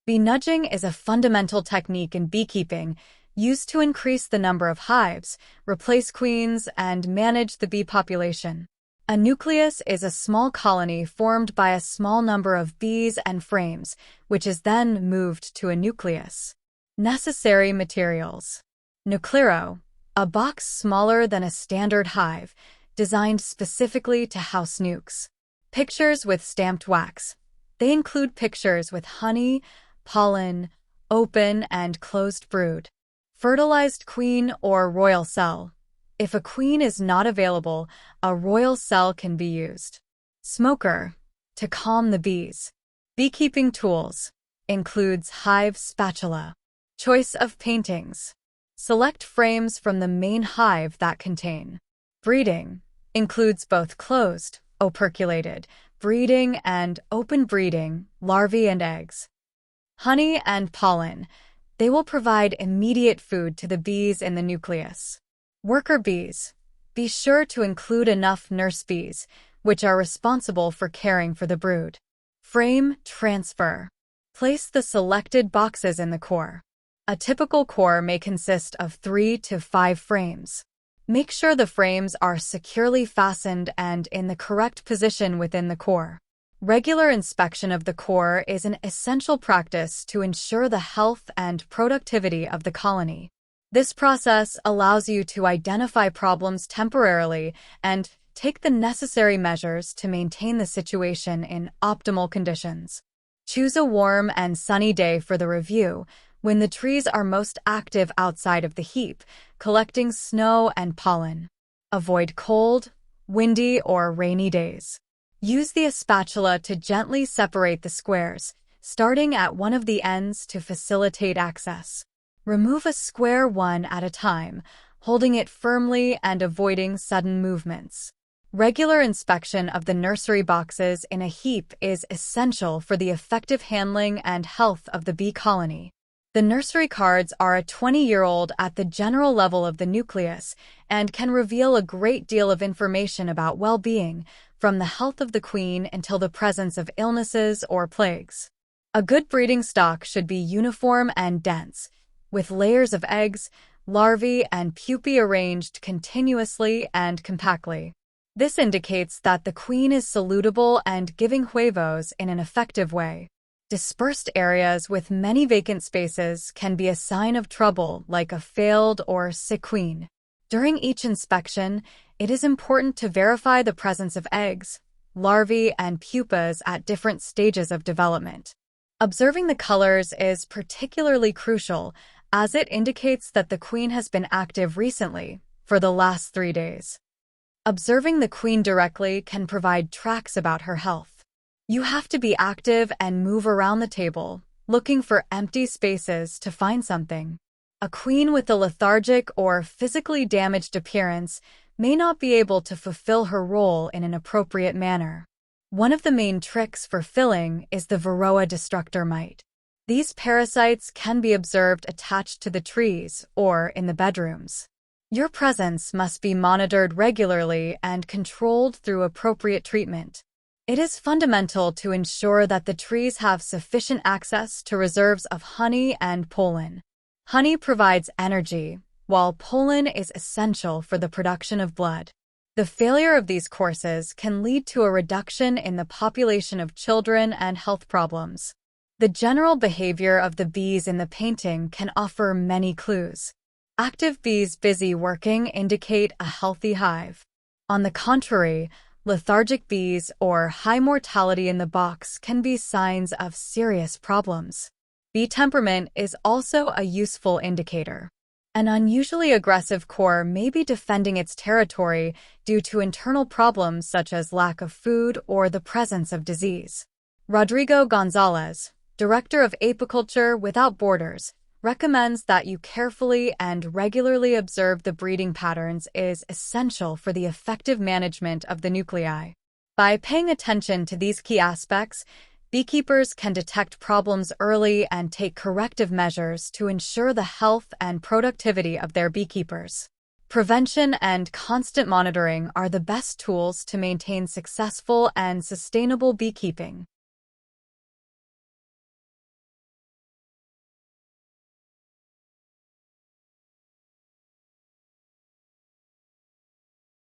Bee nudging is a fundamental technique in beekeeping used to increase the number of hives, replace queens, and manage the bee population. A nucleus is a small colony formed by a small number of bees and frames, which is then moved to a nucleus. Necessary materials. Nuclei, a box smaller than a standard hive, designed specifically to house nukes. Pictures with stamped wax. They include pictures with honey, pollen, open and closed brood. Fertilized queen or royal cell. If a queen is not available, a royal cell can be used. Smoker, to calm the bees. Beekeeping tools, includes hive spatula. Choice of paintings. Select frames from the main hive that contain. Breeding, includes both closed, operculated, breeding and open breeding, larvae and eggs. Honey and pollen, they will provide immediate food to the bees in the nucleus. Worker bees. Be sure to include enough nurse bees, which are responsible for caring for the brood. Frame transfer. Place the selected boxes in the core. A typical core may consist of 3 to 5 frames. Make sure the frames are securely fastened and in the correct position within the core. Regular inspection of the core is an essential practice to ensure the health and productivity of the colony. This process allows you to identify problems temporarily and take the necessary measures to maintain the situation in optimal conditions. Choose a warm and sunny day for the review, when the trees are most active outside of the heap, collecting snow and pollen. Avoid cold, windy, or rainy days. Use the spatula to gently separate the squares, starting at one of the ends to facilitate access. Remove a square one at a time, holding it firmly and avoiding sudden movements. Regular inspection of the nursery boxes in a heap is essential for the effective handling and health of the bee colony. The nursery cards are a 20-year-old at the general level of the nucleus and can reveal a great deal of information about well-being, from the health of the queen until the presence of illnesses or plagues. A good breeding stock should be uniform and dense, with layers of eggs, larvae, and pupae arranged continuously and compactly. This indicates that the queen is salutable and giving huevos in an effective way. Dispersed areas with many vacant spaces can be a sign of trouble, like a failed or sick queen. During each inspection, it is important to verify the presence of eggs, larvae, and pupas at different stages of development. Observing the colors is particularly crucial, as it indicates that the queen has been active recently, for the last 3 days. Observing the queen directly can provide tracks about her health. You have to be active and move around the table, looking for empty spaces to find something. A queen with a lethargic or physically damaged appearance may not be able to fulfill her role in an appropriate manner. One of the main tricks for filling is the varroa destructor mite. These parasites can be observed attached to the trees or in the bedrooms. Your presence must be monitored regularly and controlled through appropriate treatment. It is fundamental to ensure that the trees have sufficient access to reserves of honey and pollen. Honey provides energy, while pollen is essential for the production of blood. The failure of these courses can lead to a reduction in the population of children and health problems. The general behavior of the bees in the painting can offer many clues. Active bees busy working indicate a healthy hive. On the contrary, lethargic bees or high mortality in the box can be signs of serious problems. Bee temperament is also a useful indicator. An unusually aggressive core may be defending its territory due to internal problems such as lack of food or the presence of disease. Rodrigo Gonzalez, Director of Apiculture Without Borders, recommends that you carefully and regularly observe the breeding patterns is essential for the effective management of the nuclei. By paying attention to these key aspects, beekeepers can detect problems early and take corrective measures to ensure the health and productivity of their beekeepers. Prevention and constant monitoring are the best tools to maintain successful and sustainable beekeeping.